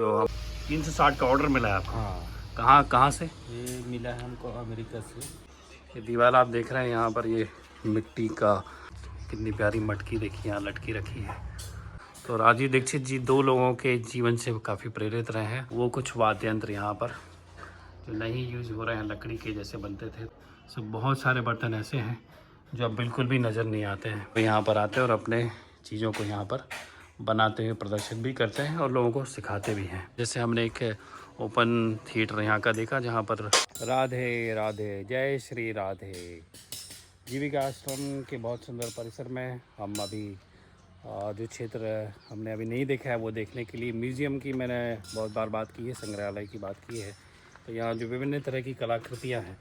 जो हम 360 का ऑर्डर मिला है आपको? हाँ, कहाँ से? ये मिला है हमको अमेरिका से। ये दीवार आप देख रहे हैं यहाँ पर, ये मिट्टी का कितनी प्यारी मटकी देखिए यहाँ लटकी रखी है। तो राजीव दीक्षित जी 2 लोगों के जीवन से काफ़ी प्रेरित रहे हैं। वो कुछ वाद्य यंत्र यहाँ पर जो नहीं यूज़ हो रहे हैं, लकड़ी के जैसे बनते थे, सब बहुत सारे बर्तन ऐसे हैं जो अब बिल्कुल भी नज़र नहीं आते हैं। तो यहाँ पर आते हैं और अपने चीज़ों को यहाँ पर बनाते हुए प्रदर्शित भी करते हैं और लोगों को सिखाते भी हैं। जैसे हमने एक ओपन थिएटर यहाँ का देखा जहाँ पर राधे राधे जय श्री राधे जीविका आश्रम के बहुत सुंदर परिसर में हम अभी जो क्षेत्र हमने अभी नहीं देखा है वो देखने के लिए, म्यूज़ियम की मैंने बहुत बार बात की है, संग्रहालय की बात की है। तो यहाँ जो विभिन्न तरह की कलाकृतियाँ हैं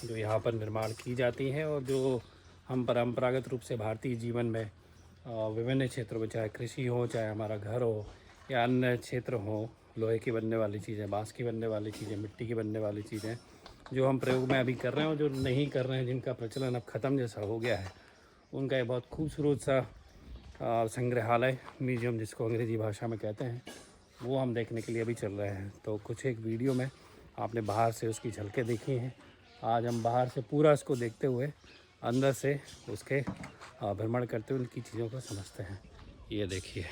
जो यहाँ पर निर्माण की जाती हैं और जो हम परंपरागत रूप से भारतीय जीवन में विभिन्न क्षेत्रों में, चाहे कृषि हो, चाहे हमारा घर हो या अन्य क्षेत्र हो, लोहे की बनने वाली चीज़ें, बांस की बनने वाली चीज़ें, मिट्टी की बनने वाली चीज़ें जो हम प्रयोग में अभी कर रहे हैं और जो नहीं कर रहे हैं, जिनका प्रचलन अब ख़त्म जैसा हो गया है, उनका एक बहुत खूबसूरत सा संग्रहालय, म्यूज़ियम जिसको अंग्रेज़ी भाषा में कहते हैं, वो हम देखने के लिए अभी चल रहे हैं। तो कुछ एक वीडियो में आपने बाहर से उसकी झलकें देखी हैं। आज हम बाहर से पूरा इसको देखते हुए अंदर से उसके भ्रमण करते हुए उनकी चीज़ों को समझते हैं। ये देखिए,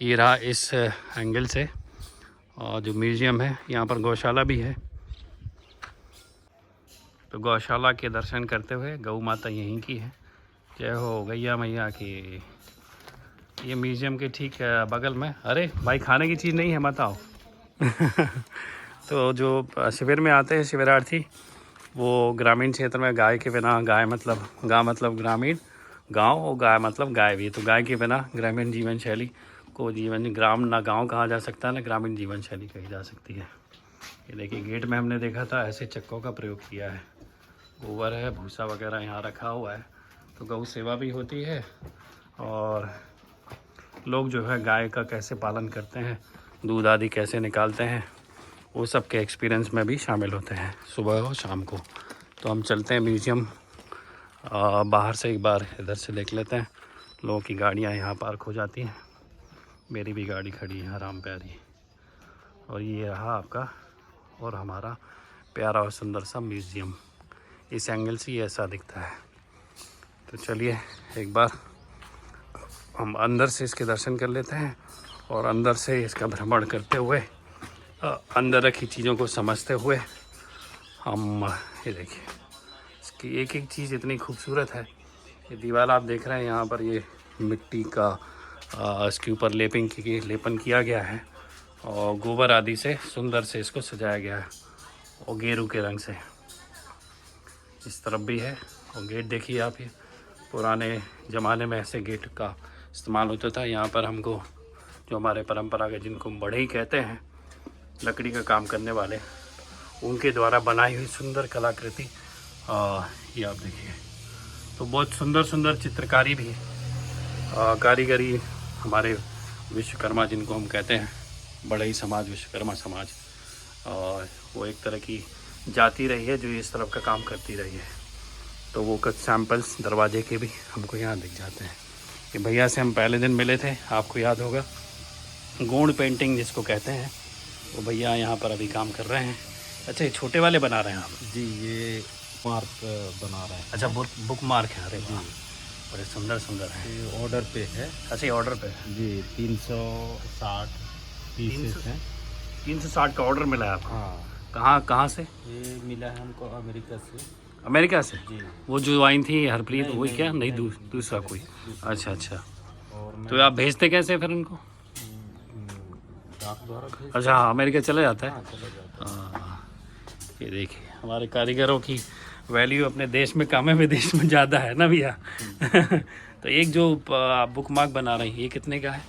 ये रहा इस एंगल से और जो म्यूज़ियम है, यहाँ पर गौशाला भी है। तो गौशाला के दर्शन करते हुए, गौ माता यहीं की है, जय हो गैया मैया की। ये म्यूज़ियम के ठीक बगल में, अरे भाई खाने की चीज़ नहीं है मत आओ। तो जो शिविर में आते हैं शिविरार्थी, वो ग्रामीण क्षेत्र में गाय के बिना, गाय मतलब ग्रामीण, गांव और गाय मतलब गाय भी, तो गाय के बिना ग्रामीण जीवन शैली को ग्राम ना गांव कहा जा सकता है ना ग्रामीण जीवन शैली कही जा सकती है। ये देखिए गेट में हमने देखा था ऐसे चक्कों का प्रयोग किया है, गोबर है, भूसा वगैरह यहाँ रखा हुआ है। तो गौ सेवा भी होती है और लोग जो है गाय का कैसे पालन करते हैं, दूध आदि कैसे निकालते हैं, वो सब के एक्सपीरियंस में भी शामिल होते हैं सुबह और शाम को। तो हम चलते हैं म्यूज़ियम, बाहर से एक बार इधर से देख लेते हैं। लोगों की गाड़ियाँ यहाँ पार्क हो जाती हैं, मेरी भी गाड़ी खड़ी है आराम प्यारी। और ये रहा आपका और हमारा प्यारा और सुंदर सा म्यूज़ियम, इस एंगल से ये ऐसा दिखता है। तो चलिए एक बार हम अंदर से इसके दर्शन कर लेते हैं और अंदर से इसका भ्रमण करते हुए, अंदर रखी चीज़ों को समझते हुए हम, ये देखिए इसकी एक एक चीज़ इतनी खूबसूरत है। ये दीवार आप देख रहे हैं यहाँ पर, ये मिट्टी का इसके ऊपर लेपन किया गया है और गोबर आदि से सुंदर से इसको सजाया गया है और गेरू के रंग से। इस तरफ भी है और गेट देखिए आप, ये पुराने ज़माने में ऐसे गेट का इस्तेमाल होता था। यहाँ पर हमको जो हमारे परंपरागत, जिनको बढ़ई कहते हैं, लकड़ी का काम करने वाले, उनके द्वारा बनाई हुई सुंदर कलाकृति ये आप देखिए। तो बहुत सुंदर सुंदर चित्रकारी भी, कारीगरी हमारे विश्वकर्मा जिनको हम कहते हैं, बढ़ई समाज, विश्वकर्मा समाज, और वो एक तरह की जाति रही है जो इस तरफ का काम करती रही है। तो वो कुछ सैम्पल्स दरवाजे के भी हमको यहाँ दिख जाते हैं। ये भैया से हम पहले दिन मिले थे, आपको याद होगा, गोंड पेंटिंग जिसको कहते हैं, वो भैया यहाँ पर अभी काम कर रहे हैं। अच्छा, ये छोटे वाले बना रहे हैं आप? जी, ये मार्क बना रहे हैं। अच्छा, बुक मार्क है। अरे वाह, बड़े सुंदर सुंदर है। ये ऑर्डर पे है। अच्छा, ये ऑर्डर पे है जी, 360 पीसेस हैं। 360 का ऑर्डर मिला है आपको? हाँ, कहाँ से? ये मिला है हमको अमेरिका से। अमेरिका से? जी। वो जो आई थी हरप्रीत, वही क्या? नहीं, नहीं, दूसरा कोई। अच्छा अच्छा। और तो आप भेजते कैसे फिर उनको? डाक द्वारा भेज। अच्छा हाँ, अमेरिका चले जाता है। हाँ, चला जाता है। हाँ, ये देखिए हमारे कारीगरों की वैल्यू अपने देश में कम है, विदेश में ज़्यादा है ना भैया। तो एक जो आप बुक मार्क बना रही हैं, ये कितने का है?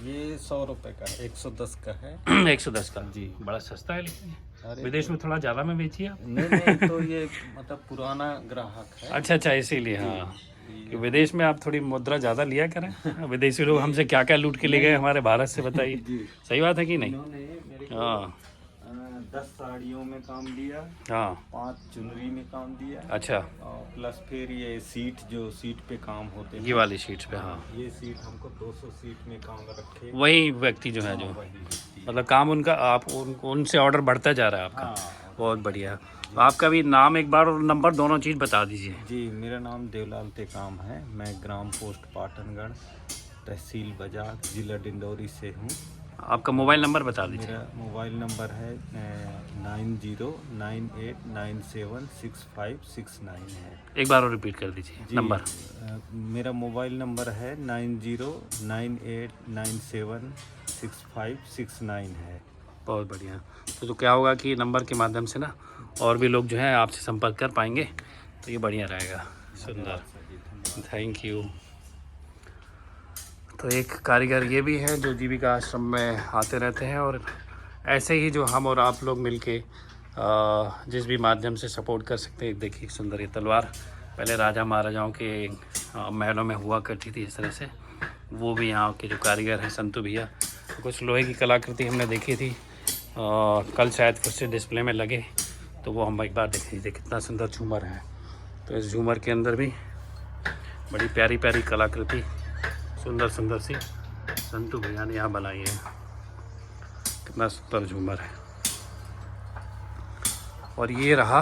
ये 100 रुपये का है, 110 का है। 110 का? जी, बड़ा सस्ता है। लेकिन अरे विदेश में थोड़ा ज़्यादा में बेचिए आप। नहीं, तो ये मतलब पुराना ग्राहक है। अच्छा अच्छा, इसीलिए। हाँ, कि विदेश में आप थोड़ी मुद्रा ज़्यादा लिया करें। विदेशी लोग हमसे क्या क्या लूट के ले गए हमारे भारत से, बताइए। सही बात है कि नहीं? इन्होंने मेरे को हाँ, 10 साड़ियों में काम दिया, हाँ 5 चुनरी में काम दिया, अच्छा, और प्लस फिर ये सीट, जो सीट पे काम होते ये हैं, वाली शीट्स पे, हाँ ये सीट हमको 200 सीट में काम रखे। वही व्यक्ति जो है, जो वही व्यक्ति। मतलब काम उनका, आप उनसे ऑर्डर बढ़ता जा रहा है आपका। हाँ बहुत बढ़िया। तो आपका भी नाम एक बार और नंबर दोनों चीज़ बता दीजिए। जी, मेरा नाम देवलाल टेकाम है। मैं ग्राम पोस्ट पाटनगढ़, तहसील बाजार, जिला डिंडौरी से हूँ। आपका मोबाइल नंबर बता दीजिए। मेरा मोबाइल नंबर है 9098976569 है। एक बार और रिपीट कर दीजिए जी, नंबर। मेरा मोबाइल नंबर है 9098976569 है। बहुत बढ़िया। तो क्या होगा कि नंबर के माध्यम से ना और भी लोग जो है आपसे संपर्क कर पाएंगे, तो ये बढ़िया रहेगा। सुंदर, थैंक यू। तो एक कारीगर ये भी है जो जीविका आश्रम में आते रहते हैं, और ऐसे ही जो हम और आप लोग मिलके जिस भी माध्यम से सपोर्ट कर सकते हैं। देखिए सुंदर ये तलवार पहले राजा महाराजाओं के महलों में हुआ करती थी इस तरह से। वो भी यहाँ के जो कारीगर हैं संतू भैया। कुछ लोहे की कलाकृति हमने देखी थी, कल शायद फिर से डिस्प्ले में लगे, तो वो हम एक बार देख लीजिए। कितना सुंदर झूमर है। तो इस झूमर के अंदर भी बड़ी प्यारी प्यारी कलाकृति सुंदर सुंदर सी संतू भैया ने यहाँ बनाई है। कितना सुंदर झूमर है। और ये रहा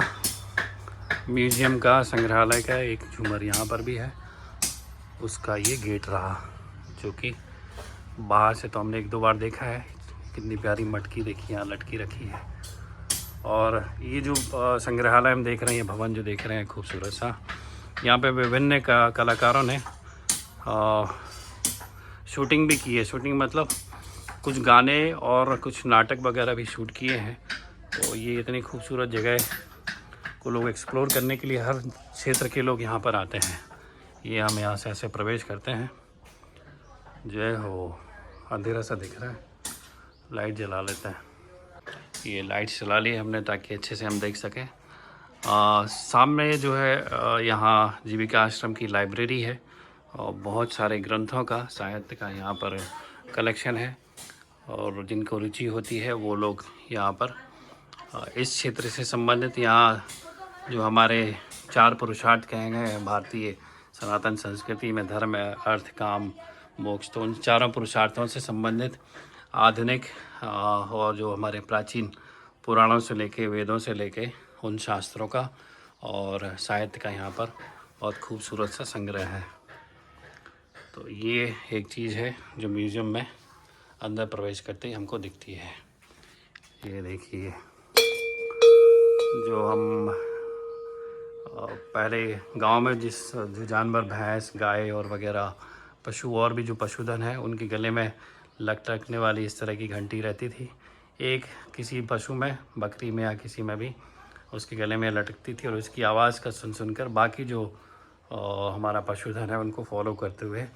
म्यूजियम का, संग्रहालय का एक झूमर यहाँ पर भी है। उसका ये गेट रहा, जो कि बाहर से तो हमने 1-2 बार देखा है। कितनी प्यारी मटकी देखिए यहाँ लटकी रखी है। और ये जो संग्रहालय हम देख रहे हैं, भवन जो देख रहे हैं खूबसूरत सा, यहाँ पे विभिन्न कलाकारों ने शूटिंग भी की है। शूटिंग मतलब कुछ गाने और कुछ नाटक वगैरह भी शूट किए हैं। तो ये इतनी खूबसूरत जगह को लोग एक्सप्लोर करने के लिए हर क्षेत्र के लोग यहाँ पर आते हैं। ये हम यहाँ से ऐसे प्रवेश करते हैं। जय हो। अंधेरा सा दिख रहा है, लाइट जला लेते हैं। ये लाइट चला ली हमने ताकि अच्छे से हम देख सकें। सामने जो है यहाँ जीविका आश्रम की लाइब्रेरी है, और बहुत सारे ग्रंथों का, साहित्य का यहाँ पर कलेक्शन है। और जिनको रुचि होती है वो लोग यहाँ पर इस क्षेत्र से संबंधित, यहाँ जो हमारे 4 पुरुषार्थ कहे गए हैं भारतीय सनातन संस्कृति में, धर्म, अर्थ, काम, मोक्ष, तो उन 4 पुरुषार्थों से संबंधित आधुनिक और जो हमारे प्राचीन पुराणों से लेके, वेदों से लेके, उन शास्त्रों का और साहित्य का यहाँ पर बहुत खूबसूरत सा संग्रह है। तो ये एक चीज़ है जो म्यूज़ियम में अंदर प्रवेश करते ही हमको दिखती है। ये देखिए, जो हम पहले गांव में जो जानवर, भैंस, गाय और वगैरह पशु और भी जो पशुधन है, उनके गले में लटकने वाली इस तरह की घंटी रहती थी। एक किसी पशु में, बकरी में या किसी में भी उसके गले में लटकती थी, और उसकी आवाज़ का सुनकर बाकी जो हमारा पशुधन है उनको फॉलो करते हुए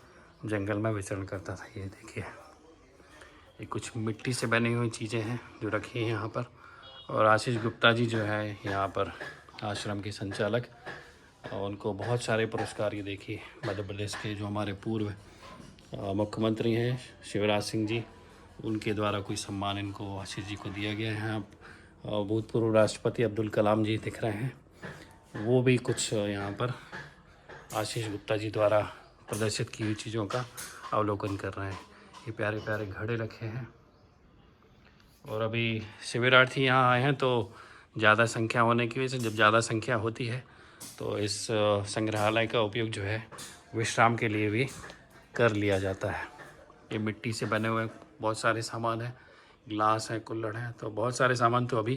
जंगल में विचरण करता था। ये देखिए, ये कुछ मिट्टी से बनी हुई चीज़ें हैं जो रखी हैं यहाँ पर। और आशीष गुप्ता जी जो है यहाँ पर आश्रम के संचालक, और उनको बहुत सारे पुरस्कार, ये देखिए मध्य प्रदेश के जो हमारे पूर्व मुख्यमंत्री हैं शिवराज सिंह जी, उनके द्वारा कोई सम्मान इनको, आशीष जी को दिया गया है। भूतपूर्व राष्ट्रपति अब्दुल कलाम जी दिख रहे हैं, वो भी कुछ यहाँ पर आशीष गुप्ता जी द्वारा प्रदर्शित की हुई चीज़ों का अवलोकन कर रहे हैं। ये प्यारे प्यारे घड़े रखे हैं। और अभी शिविरार्थी यहाँ आए हैं, तो ज़्यादा संख्या होने की वजह से, जब ज़्यादा संख्या होती है तो इस संग्रहालय का उपयोग जो है विश्राम के लिए भी कर लिया जाता है। ये मिट्टी से बने हुए बहुत सारे सामान हैं, ग्लास हैं, कुल्हड़ हैं, तो बहुत सारे सामान तो अभी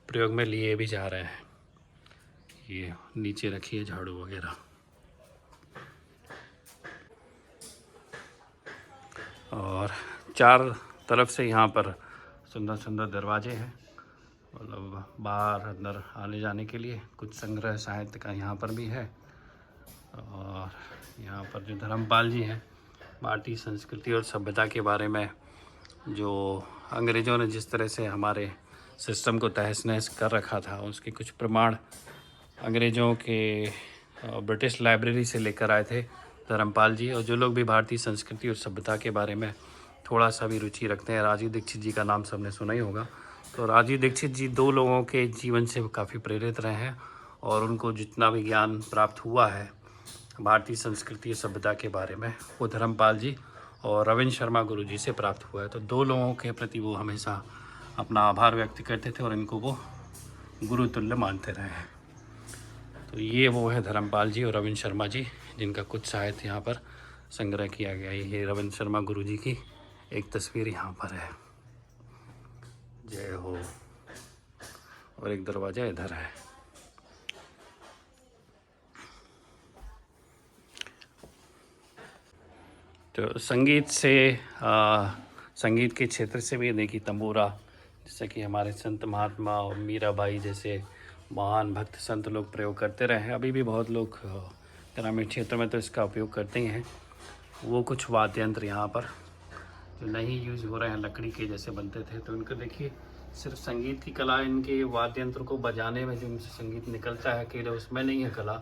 प्रयोग में लिए भी जा रहे हैं। ये नीचे रखी है झाड़ू वगैरह। और 4 तरफ से यहाँ पर सुंदर सुंदर दरवाजे हैं, मतलब बाहर अंदर आने जाने के लिए। कुछ संग्रह साहित्य का यहाँ पर भी है। और यहाँ पर जो धर्मपाल जी हैं, भारतीय संस्कृति और सभ्यता के बारे में जो अंग्रेज़ों ने जिस तरह से हमारे सिस्टम को तहस नहस कर रखा था, उसके कुछ प्रमाण अंग्रेज़ों के ब्रिटिश लाइब्रेरी से लेकर आए थे धर्मपाल जी। और जो लोग भी भारतीय संस्कृति और सभ्यता के बारे में थोड़ा सा भी रुचि रखते हैं, राजीव दीक्षित जी का नाम सबने सुना ही होगा, तो राजीव दीक्षित जी 2 लोगों के जीवन से काफ़ी प्रेरित रहे हैं और उनको जितना भी ज्ञान प्राप्त हुआ है भारतीय संस्कृति और सभ्यता के बारे में, वो धर्मपाल जी और रविंद्र शर्मा गुरु जी से प्राप्त हुआ है। तो 2 लोगों के प्रति वो हमेशा अपना आभार व्यक्त करते थे और इनको वो गुरु तुल्य मानते रहे हैं। तो ये वो है धर्मपाल जी और रविंद्र शर्मा जी, जिनका कुछ साहित्य यहाँ पर संग्रह किया गया है। ये रविंद्र शर्मा गुरु जी की एक तस्वीर यहाँ पर है। जय हो। और एक दरवाज़ा इधर है। तो संगीत से संगीत के क्षेत्र से भी देखिए तंबूरा, जैसे कि हमारे संत महात्मा और मीराबाई जैसे महान भक्त संत लोग प्रयोग करते रहे हैं। अभी भी बहुत लोग ग्रामीण क्षेत्र में तो इसका उपयोग करते ही हैं। वो कुछ वाद्य यंत्र यहाँ पर जो नहीं यूज़ हो रहे हैं, लकड़ी के जैसे बनते थे, तो इनको देखिए सिर्फ संगीत की कला, इनके वाद्य यंत्र को बजाने में जो इनसे संगीत निकलता है अकेले उसमें नहीं है कला,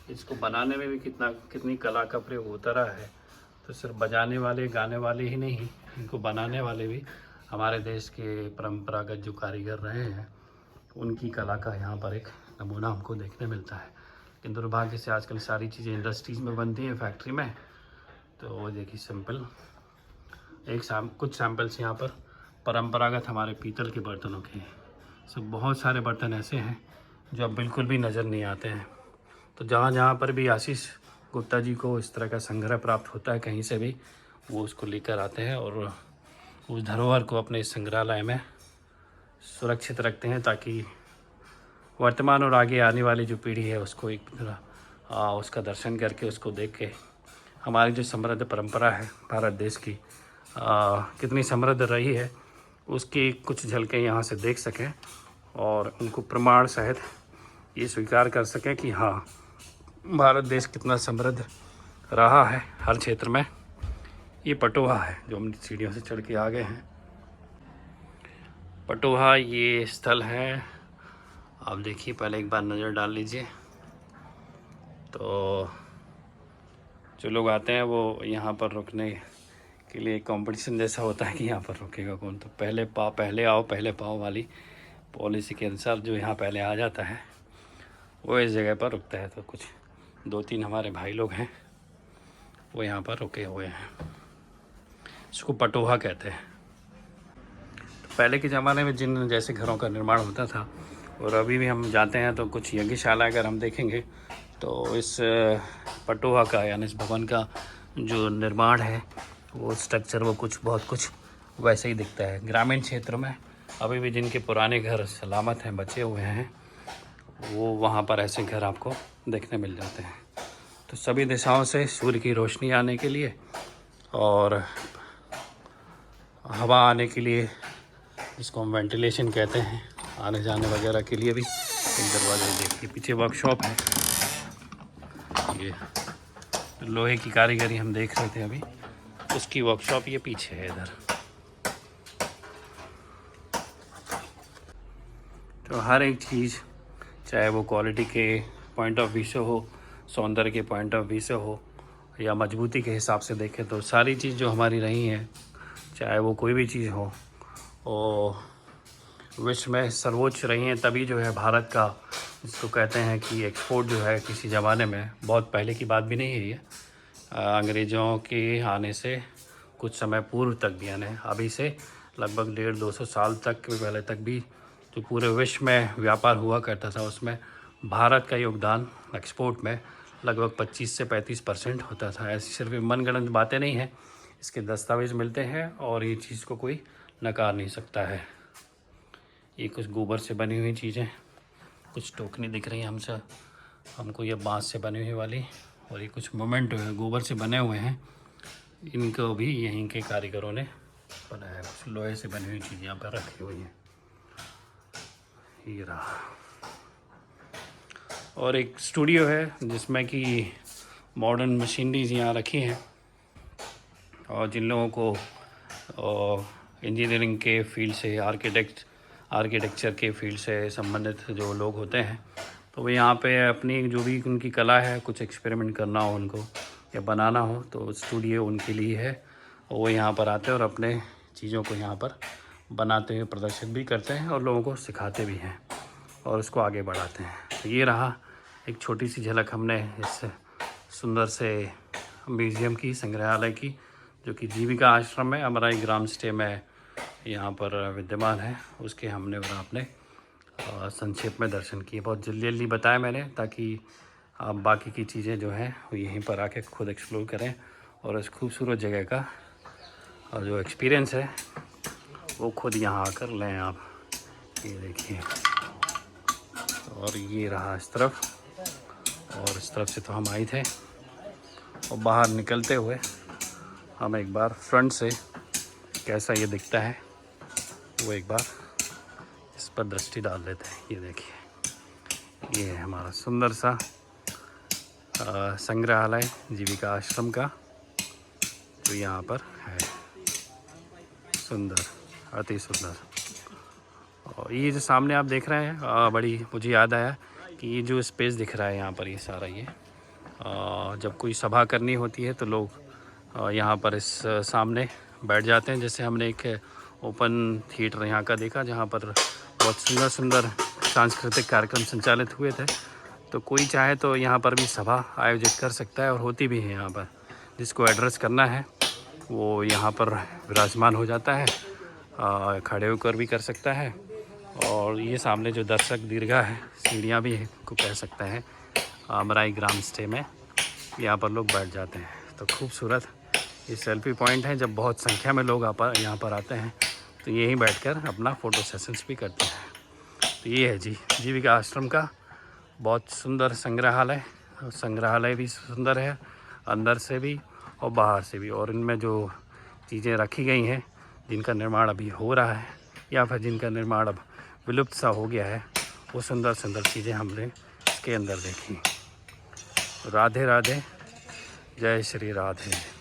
इसको बनाने में भी कितनी कला का प्रयोग होता रहा है। तो सिर्फ बजाने वाले गाने वाले ही नहीं, इनको बनाने वाले भी हमारे देश के परंपरागत जो कारीगर रहे हैं उनकी कला का यहाँ पर एक नमूना हमको देखने मिलता है। लेकिन दुर्भाग्य से आजकल सारी चीज़ें इंडस्ट्रीज़ में बनती हैं, फैक्ट्री में। तो वो देखिए सिंपल कुछ सैम्पल्स यहाँ पर परंपरागत हमारे पीतल के बर्तनों के हैं। सब बहुत सारे बर्तन ऐसे हैं जो अब बिल्कुल भी नज़र नहीं आते हैं। तो जहाँ पर भी आशीष गुप्ता जी को इस तरह का संग्रह प्राप्त होता है कहीं से भी, वो उसको लेकर आते हैं और उस धरोहर को अपने संग्रहालय में सुरक्षित रखते हैं, ताकि वर्तमान और आगे आने वाली जो पीढ़ी है उसको एक उसका दर्शन करके, उसको देख के हमारी जो समृद्ध परंपरा है भारत देश की कितनी समृद्ध रही है उसकी कुछ झलकें यहाँ से देख सकें और उनको प्रमाण सहित ये स्वीकार कर सकें कि हाँ, भारत देश कितना समृद्ध रहा है हर क्षेत्र में। ये पटोहा है जो हम सीढ़ियों से चढ़ के आ गए हैं। पटोहा ये स्थल है, आप देखिए, पहले एक बार नज़र डाल लीजिए। तो जो लोग आते हैं वो यहाँ पर रुकने के लिए कंपटीशन जैसा होता है कि यहाँ पर रुकेगा कौन। तो पहले आओ पहले पाओ वाली पॉलिसी के अनुसार जो यहाँ पहले आ जाता है वो इस जगह पर रुकता है। तो कुछ 2-3 हमारे भाई लोग हैं वो यहाँ पर रुके हुए हैं। इसको पटोहा कहते हैं। तो पहले के ज़माने में जिन जैसे घरों का निर्माण होता था और अभी भी हम जाते हैं तो कुछ यज्ञशाला अगर हम देखेंगे तो इस पटोहा का यानी इस भवन का जो निर्माण है वो स्ट्रक्चर वो बहुत कुछ वैसे ही दिखता है। ग्रामीण क्षेत्र में अभी भी जिनके पुराने घर सलामत हैं, बचे हुए हैं, वो वहाँ पर ऐसे घर आपको देखने मिल जाते हैं। तो सभी दिशाओं से सूर्य की रोशनी आने के लिए और हवा आने के लिए, जिसको हम वेंटिलेशन कहते हैं, आने जाने वगैरह के लिए भी एक दरवाजा देखिए। पीछे वर्कशॉप है, ये लोहे की कारीगरी हम देख रहे थे अभी, उसकी वर्कशॉप ये पीछे है इधर। तो हर एक चीज़, चाहे वो क्वालिटी के पॉइंट ऑफ व्यू से हो, सौंदर्य के पॉइंट ऑफ व्यू से हो, या मजबूती के हिसाब से देखें, तो सारी चीज़ जो हमारी रही हैं, चाहे वो कोई भी चीज़ हो, और विश्व में सर्वोच्च रही हैं। तभी जो है भारत का, जिसको कहते हैं कि एक्सपोर्ट जो है किसी ज़माने में, बहुत पहले की बात भी नहीं है ये, अंग्रेज़ों के आने से कुछ समय पूर्व तक भी, यानी अभी से लगभग 150-200 साल तक पहले तक भी जो पूरे विश्व में व्यापार हुआ करता था उसमें भारत का योगदान एक्सपोर्ट में लगभग 25 से 35% होता था। ऐसी सिर्फ मनगढ़ंत बातें नहीं हैं, इसके दस्तावेज़ मिलते हैं और ये चीज़ को कोई नकार नहीं सकता है। ये कुछ गोबर से बनी हुई चीज़ें, कुछ टोकनी दिख रही हैं हमको ये बांस से बनी हुई वाली, और ये कुछ मोमेंट गोबर से बने हुए हैं, इनको भी यहीं के कारीगरों ने बनाया। कुछ लोहे से बनी हुई चीज़ें यहाँ पर रखी हुई हैं, ये रहा। और एक स्टूडियो है जिसमें कि मॉडर्न मशीनरीज यहाँ रखी हैं, और जिन लोगों को इंजीनियरिंग के फील्ड से, आर्किटेक्चर के फील्ड से संबंधित जो लोग होते हैं, तो वो यहाँ पे अपनी जो भी उनकी कला है, कुछ एक्सपेरिमेंट करना हो उनको या बनाना हो, तो स्टूडियो उनके लिए है। और वो यहाँ पर आते हैं और अपने चीज़ों को यहाँ पर बनाते हुए प्रदर्शित भी करते हैं और लोगों को सिखाते भी हैं और उसको आगे बढ़ाते हैं। तो ये रहा एक छोटी सी झलक हमने इस सुंदर से म्यूज़ियम की, संग्रहालय की, जो कि जीविका आश्रम में अमराई ग्राम स्टे में यहाँ पर विद्यमान है, उसके हमने और आपने संक्षेप में दर्शन किए। बहुत जल्दी जल्दी बताया मैंने, ताकि आप बाकी की चीज़ें जो हैं वो यहीं पर आके खुद एक्सप्लोर करें और इस खूबसूरत जगह का और जो एक्सपीरियंस है वो खुद यहाँ आकर लें आप। ये देखिए, और ये रहा इस तरफ, और इस तरफ से तो हम आए थे। और बाहर निकलते हुए हम एक बार फ्रंट से कैसा ये दिखता है वो एक बार इस पर दृष्टि डाल लेते हैं। ये देखिए, ये है हमारा सुंदर सा संग्रहालय जीविका आश्रम का, जो यहाँ पर है। सुंदर, अति सुंदर। और ये जो सामने आप देख रहे हैं, बड़ी मुझे याद आया कि ये जो स्पेस दिख रहा है यहाँ पर, ये सारा ये जब कोई सभा करनी होती है तो लोग यहाँ पर इस सामने बैठ जाते हैं। जैसे हमने एक ओपन थिएटर यहाँ का देखा, जहाँ पर बहुत सुंदर सुंदर सांस्कृतिक कार्यक्रम संचालित हुए थे। तो कोई चाहे तो यहाँ पर भी सभा आयोजित कर सकता है, और होती भी है यहाँ पर। जिसको एड्रेस करना है वो यहाँ पर विराजमान हो जाता है, खड़े होकर भी कर सकता है। और ये सामने जो दर्शक दीर्घा है, सीढ़ियाँ भी को कह सकते हैं, अमराई ग्राम स्टे में यहाँ पर लोग बैठ जाते हैं। तो खूबसूरत ये सेल्फी पॉइंट है। जब बहुत संख्या में लोग यहाँ पर आते हैं तो यहीं बैठकर अपना फ़ोटो सेशंस भी करते हैं। तो ये है जीविका आश्रम का बहुत सुंदर संग्रहालय। संग्रहालय भी सुंदर है, अंदर से भी और बाहर से भी। और इनमें जो चीज़ें रखी गई हैं, जिनका निर्माण अभी हो रहा है या फिर जिनका निर्माण अब विलुप्त सा हो गया है, वो सुंदर सुंदर चीज़ें हमने इसके अंदर देखी। राधे राधे, जय श्री राधे।